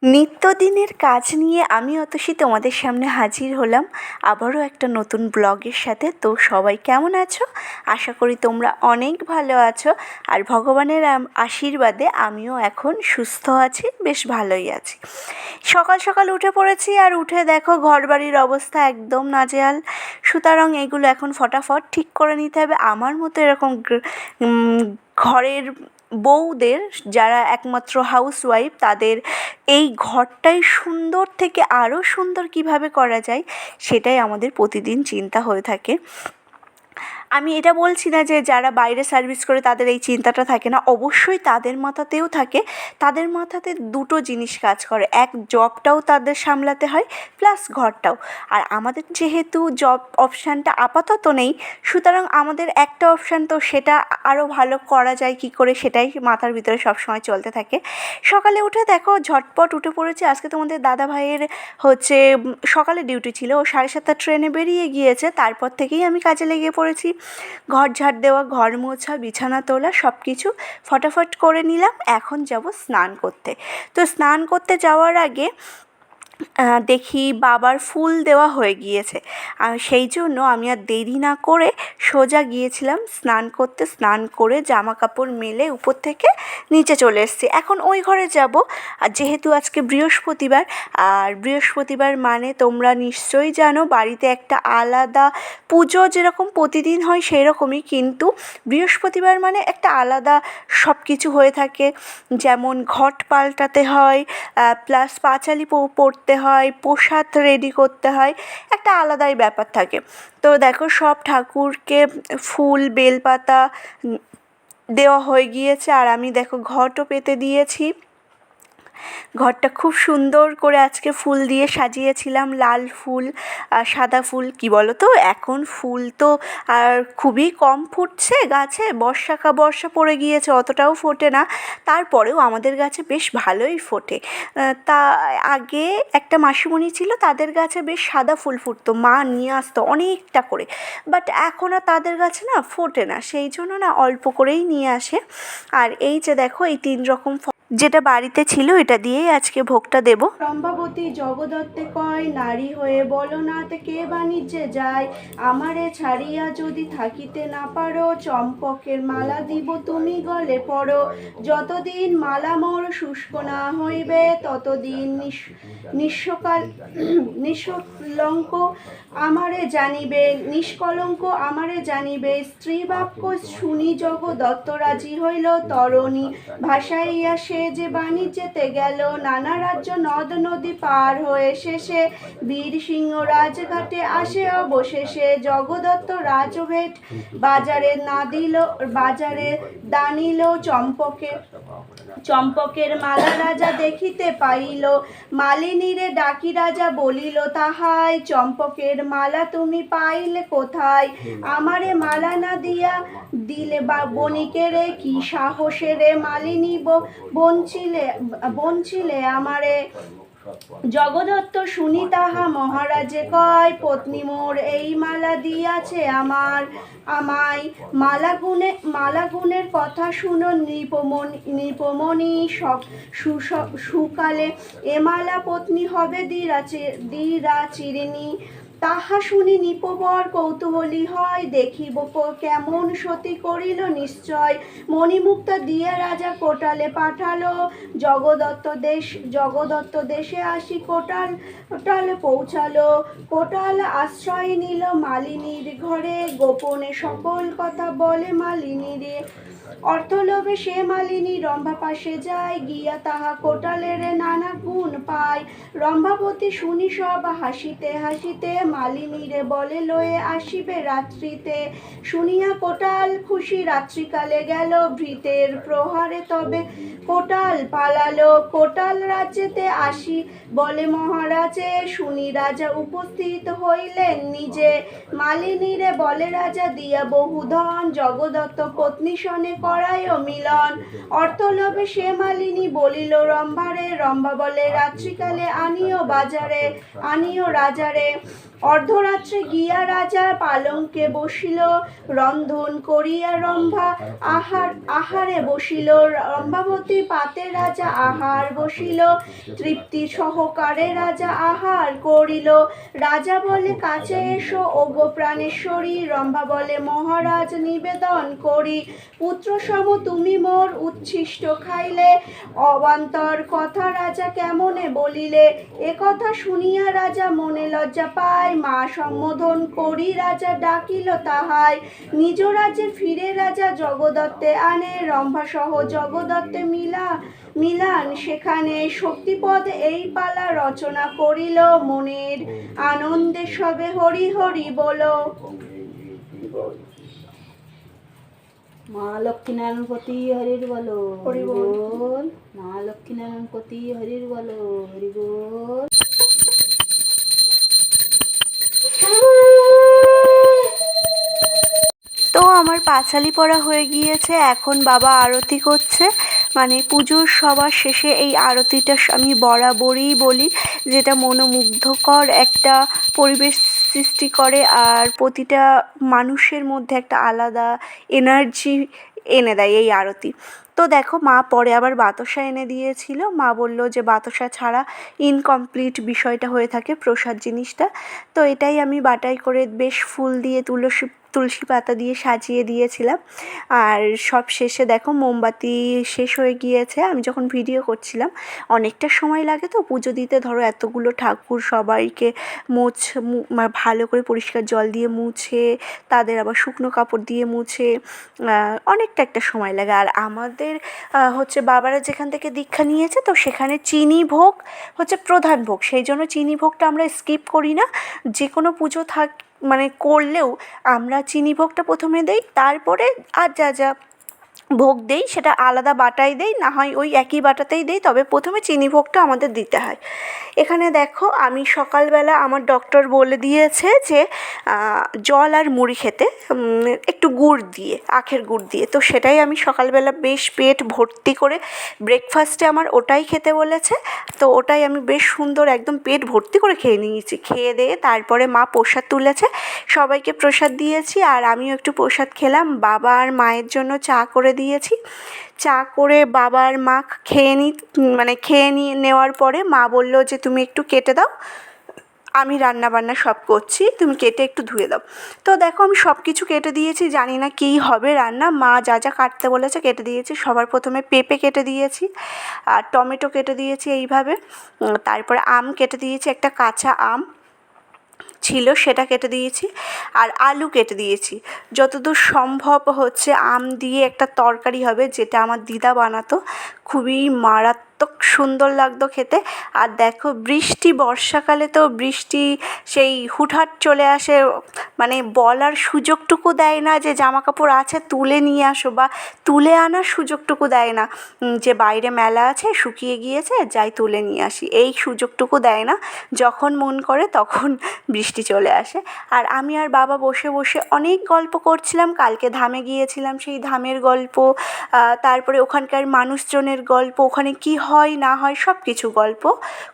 নিত্যদিনের কাজ নিয়ে আমি অতসী তোমাদের সামনে হাজির হলাম আবারও একটা নতুন ব্লগের সাথে। তো সবাই কেমন আছো? আশা করি তোমরা অনেক ভালো আছো, আর ভগবানের আশীর্বাদে আমিও এখন সুস্থ আছি, বেশ ভালোই আছি। সকাল সকাল উঠে পড়েছি, আর উঠে দেখো ঘরবাড়ির অবস্থা একদম নাজেহাল। সুতরাং এগুলো এখন ফটাফট ঠিক করে নিতে হবে। আমার মতো এরকম ঘরের বউদের, যারা একমাত্র হাউসওয়াইফ, তাদের এই ঘরটাই সুন্দর থেকে আরও সুন্দর কিভাবে করা যায়, সেটাই আমাদের প্রতিদিন চিন্তা হয়ে থাকে। আমি এটা বলছি না যে যারা বাইরে সার্ভিস করে তাদের এই চিন্তাটা থাকে না, অবশ্যই তাদের মাথাতেও থাকে। তাদের মাথাতে দুটো জিনিস কাজ করে, এক জবটাও তাদের সামলাতে হয়, প্লাস ঘরটাও। আর আমাদের যেহেতু জব অপশানটা আপাতত নেই, সুতরাং আমাদের একটা অপশান, তো সেটা আরও ভালো করা যায় কী করে, সেটাই মাথার ভিতরে সবসময় চলতে থাকে। সকালে উঠে দেখো ঝটপট উঠে পড়েছে। আজকে তোমাদের দাদা ভাইয়ের সকালে ডিউটি ছিল, ও 7:30 ট্রেনে বেরিয়ে গিয়েছে। তারপর থেকেই আমি কাজে লেগে পড়েছি। ঘর ঝাড় দেওয়া, ঘর মোছা, বিছানা তোলা, সব কিছু ফটাফট করে নিলাম। এখন যাব স্নান করতে। তো স্নান করতে যাওয়ার আগে দেখি বাবার ফুল দেওয়া হয়ে গিয়েছে। সেই জন্য আমি আর দেরি না করে সোজা গিয়েছিলাম স্নান করতে। স্নান করে জামা কাপড় মেলে উপর থেকে নিচে চলে এসেছি। এখন ওই ঘরে যাব, আর যেহেতু আজকে বৃহস্পতিবার, আর বৃহস্পতিবার মানে তোমরা নিশ্চয়ই জানো বাড়িতে একটা আলাদা পুজো যেরকম প্রতিদিন হয় সেই রকমই, কিন্তু বৃহস্পতিবার মানে একটা আলাদা সব কিছু হয়ে থাকে। যেমন ঘট পাল্টাতে হয়, প্লাস পাঁচালি পড়তে হয়, প্রসাদ রেডি করতে হয়, একটা আলাদাই ব্যাপার থাকে। তো দেখো সব ঠাকুরকে ফুল বেলপাতা দেওয়া হয়ে গিয়েছে, আর আমি দেখো ঘটও পেতে দিয়েছি। ঘরটা খুব সুন্দর করে আজকে ফুল দিয়ে সাজিয়েছিলাম, লাল ফুল, সাদা ফুল। কি বলো তো, এখন ফুল তো আর খুবই কম ফুটছে গাছে, বর্ষা পড়ে গিয়েছে, অতটাও ফোটে না। তারপরেও আমাদের গাছে বেশ ভালোই ফোটে। তা আগে একটা মাসিমণি ছিল, তাদের গাছে বেশ সাদা ফুল ফুটতো, মা নিয়ে আসতো অনেকটা করে। বাট এখন আর তাদের গাছে না ফোটে না, সেই জন্য না অল্প করেই নিয়ে আসে। আর এই যে দেখো এই 3 রকম যেটা বাড়িতে ছিল, এটা দিয়েই আজকে ভোগটা দেব। রম্ভাবতী জগদত্তে কয়, নারী হয়ে বলো নাথ কে বাণিজ্যে যায়, আমারে ছাড়িয়া যদি থাকিতে না পারো, চম্পকের মালা দিব তুমি গলে পড়ো, যতদিন মালা মোর শুষ্ক না হইবে, ততদিন নিষ্কলঙ্ক আমারে জানিবে, আমারে জানিবে। স্ত্রী বাক্য শুনি জগদত্ত রাজি হইল, তরণী ভাসাইয়া সে যে বাণিজ্যেতে গেল, নানা রাজ্য নদ নদী পার হয়ে শেষে, বীর সিংহ রাজঘাটে আসে অবশেষে, জগদত্ত রাজভেট বাজারে দানিল, চম্পকের মালা রাজা দেখিতে পাইল, মালিনীরে ডাকি রাজা বলিল তাহাই, চম্পকের মালা তুমি পাইলে কোথায়, আমারে মালা না দিলে বা বণিকেরে, কি সাহসেরে মালিনী বঞ্চিলে আমারে। জগদত্ত শুনি তাহা মহারাজে কয়, পত্নী মোর এই মালা দিয়াছে আমায়, মালাগুণের কথা শুনো নৃপমণি, সুকালে এ মালা পত্নী হবে চিরিণী। তাহা শুনি নিপবর কৌতূহলী হয়, দেখিব কেমন সতী করিল নিশ্চয়, মণিমুক্তা দিয়ে রাজা কোটালে পাঠালো, জগদত্ত দেশে আসি কোটালে পৌঁছালো, কোটাল আশ্রয় নিল মালিনীর ঘরে, গোপনে সকল কথা বলে মালিনীরে, অর্থলোভে সে মালিনী রম্ভা পাশে যায়, গিয়া তাহা কোটালের নানা গুণ পায়, রম্ভাবতী শুনি সব হাসিতে হাসিতে, মালিনীরে বলে লয়ে আসিবে রাত্রিতে, শুনিয়া কোটাল খুশি রাত্রিকালে গেল, ভৃতের প্রহারে তবে কোটাল পালালো, কোটাল রাজ্যেতে আসি বলে মহারাজে, শুনি রাজা উপস্থিত হইলেন নিজে, মালিনীরে বলে রাজা দিয়া বহুধন, জগদত্ত পত্নী সনে করায় মিলন, অর্থলোভে সে মালিনী বলিল রম্ভারে, রম্ভা বলে রাত্রিকালে আনিও রাজারে। অর্ধরাত্রে গিয়া রাজা পালঙ্কে বসিল, রন্ধন করিয়া রম্ভা আহারে বসিল। রম্ভাবতী পাতে রাজা আহার বসিল, তৃপ্তি সহকারে রাজা আহার করিল। রাজা বলে কাছে এসো ওগো প্রাণেশ্বরী, রম্ভা বলে মহারাজ নিবেদন করি। পুত্র সম তুমি মোর উচ্ছিষ্ট খাইলে, অবান্তর কথা রাজা কেমনে বলিলে। এ কথা শুনিয়া রাজা মনে লজ্জা পায়, মা সম্বোধন করি রাজা ডাকিল তাহাই। নিজ রাজ্যে ফিরে রাজা জগদত্তে আনে, রম্ভা সহ জগদত্তে মিলান সেখানে। শক্তিপদ এই পালা রচনা করিল, মনের আনন্দে সবে হরি হরি বলো। মা লক্ষ্মীনারায়ণ পতি হরির বলো হরি বল। বল। মা লক্ষ্মীনারায়ণ পতি হরির বলো হরি বল। তো আমার পাঁচালি পড়া হয়ে গিয়েছে, এখন বাবা আরতি করছে। মানে পুজোর সবার শেষে এই আরতিটা আমি বরাবরই বলি, যেটা মনোমুগ্ধকর একটা পরিবেশ সৃষ্টি করে আর প্রতিটা মানুষের মধ্যে একটা আলাদা এনার্জি এনে দেয় এই আরতি। তো দেখো মা পরে আবার বাতাসা এনে দিয়েছিল, মা বলল যে বাতাসা ছাড়া ইনকমপ্লিট বিষয়টা হয়ে থাকে প্রসাদ জিনিসটা। তো এটাই আমি বাটাই করে বেশ ফুল দিয়ে তুলসী পাতা দিয়ে সাজিয়ে দিয়েছিলাম। আর সব শেষে দেখো মোমবাতি শেষ হয়ে গিয়েছে। আমি যখন ভিডিও করছিলাম অনেকটা সময় লাগে তো পুজো দিতে, ধরো এতগুলো ঠাকুর সবাইকে ভালো করে পরিষ্কার জল দিয়ে মুছে, তাদের আবার শুকনো কাপড় দিয়ে মুছে অনেকটা একটা সময় লাগে। আর আমাদের হচ্ছে বাবারা যেখান থেকে দীক্ষা নিয়েছে তো সেখানে চিনি ভোগ হচ্ছে প্রধান ভোগ, সেই জন্য চিনি ভোগটা আমরা স্কিপ করি না। যে কোনো পুজো করলেও আমরা চিনি ভোগটা প্রথমে দেই, তারপরে আর যা যা ভোগ দেই সেটা আলাদা বাটায় দেই, না হয় ওই একই বাটাতেই দেই, তবে প্রথমে চিনি ভোগটা আমাদের দিতে হয়। এখানে দেখো আমি সকালবেলা আমার ডক্টর বলে দিয়েছে যে জল আর মুড়ি খেতে, একটু গুড় দিয়ে, আখের গুড় দিয়ে। তো সেটাই আমি সকালবেলা বেশ পেট ভর্তি করে ব্রেকফাস্টে আমার ওটাই খেতে বলেছে। তো ওটাই আমি বেশ সুন্দর একদম পেট ভর্তি করে খেয়ে নিয়েছি। খেয়ে দিয়ে তারপরে মা প্রসাদ তুলেছে, সবাইকে প্রসাদ দিয়েছি আর আমিও একটু প্রসাদ খেলাম। বাবা আর মায়ের জন্য চা করে দিয়েছি। চা করে বাবা আর মা খেয়ে নিয়ে নেওয়ার পরে মা বলল যে তুমি একটু কেটে দাও, আমি রান্না বান্না সব করছি, তুমি কেটে একটু ধুয়ে দাও। তো দেখো আমি সব কিছু কেটে দিয়েছি, জানি না কী হবে রান্না, মা যা যা কাটতে বলেছে কেটে দিয়েছি। সবার প্রথমে পেঁপে কেটে দিয়েছি আর টমেটো কেটে দিয়েছি এইভাবে। তারপরে আম কেটে দিয়েছি, একটা কাঁচা আম ছিল সেটা কেটে দিয়েছি আর আলু কেটে দিয়েছি। যতদূর সম্ভব হচ্ছে আম দিয়ে একটা তরকারি হবে, যেটা আমার দিদা বানাতো, খুবই মারাত্মক সুন্দর লাগতো খেতে। আর দেখো বর্ষাকালে তো বৃষ্টি সেই হুটহাট চলে আসে, বলার সুযোগটুকু দেয় না যে জামা কাপড় আছে তুলে নিয়ে আসো, বা তুলে আনার সুযোগটুকু দেয় না যে বাইরে মেলা আছে শুকিয়ে গিয়েছে যাই তুলে নিয়ে আসি, এই সুযোগটুকু দেয় না। যখন মন করে তখন বৃষ্টি চলে আসে। আর আমি আর বাবা বসে বসে অনেক গল্প করছিলাম। কালকে ধামে গিয়েছিলাম, সেই ধামের গল্প, তারপরে ওখানকার মানুষজনের গল্প, ওখানে কি হয় না হয় সব কিছু গল্প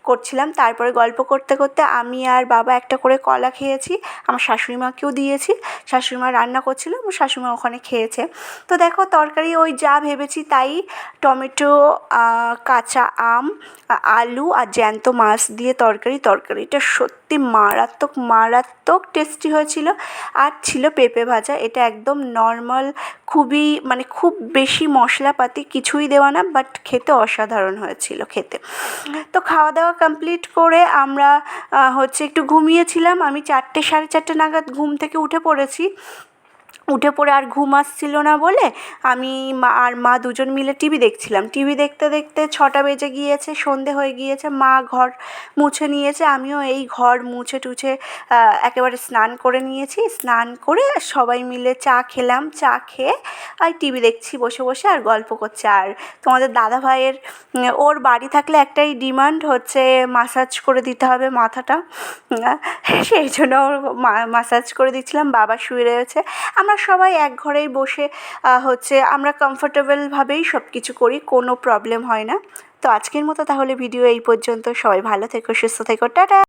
করছিলাম। তারপরে গল্প করতে করতে আমি আর বাবা একটা করে কলা খেয়েছি, আমার শাশুড়ি মাকেও দিয়েছি। শাশুড়ি মা রান্না করছিল, আমার শাশুড়ি মা ওখানে খেয়েছে। তো দেখো তরকারি ওই যা ভেবেছি তাই, টমেটো, কাঁচা আম, আলু আর জ্যান্ত মাছ দিয়ে তরকারিটা সত্যি মারাত্মক টেস্টি হয়েছিল। আর ছিল পেঁপে ভাজা, এটা একদম নর্মাল, খুবই খুব বেশি মশলাপাতি কিছুই দেওয়া না, বাট খেতে অসাধারণ হয়েছিল খেতে। তো খাওয়া দাওয়া কমপ্লিট করে আমরা একটু ঘুমিয়েছিলাম। আমি 4টে সাড়ে 4টে নাগাদ ঘুম থেকে উঠে পড়ে আর ঘুম আসছিল না বলে আমি মা দুজন মিলে টিভি দেখছিলাম। টিভি দেখতে দেখতে 6টা বেজে গিয়েছে, সন্ধে হয়ে গিয়েছে। মা ঘর মুছে নিয়েছে, আমিও এই ঘর মুছে টুছে একেবারে স্নান করে নিয়েছি। স্নান করে সবাই মিলে চা খেলাম, চা খেয়ে আর টিভি দেখছি বসে বসে আর গল্প করছে। আর তোমাদের দাদাভাইয়ের ওর বাড়ি থাকলে একটাই ডিমান্ড হচ্ছে মাসাজ করে দিতে হবে মাথাটা, সেই জন্য ওর মাসাজ করে দিচ্ছিলাম। বাবা শুয়ে রয়েছে, আমরা সবাই এক ঘরেই বসে আমরা কমফোর্টেবলভাবেই সব কিছু করি, কোনো প্রবলেম হয় না। তো আজকের মতো তাহলে ভিডিও এই পর্যন্ত। সবাই ভালো থেকো, সুস্থ থেকো, টাটা।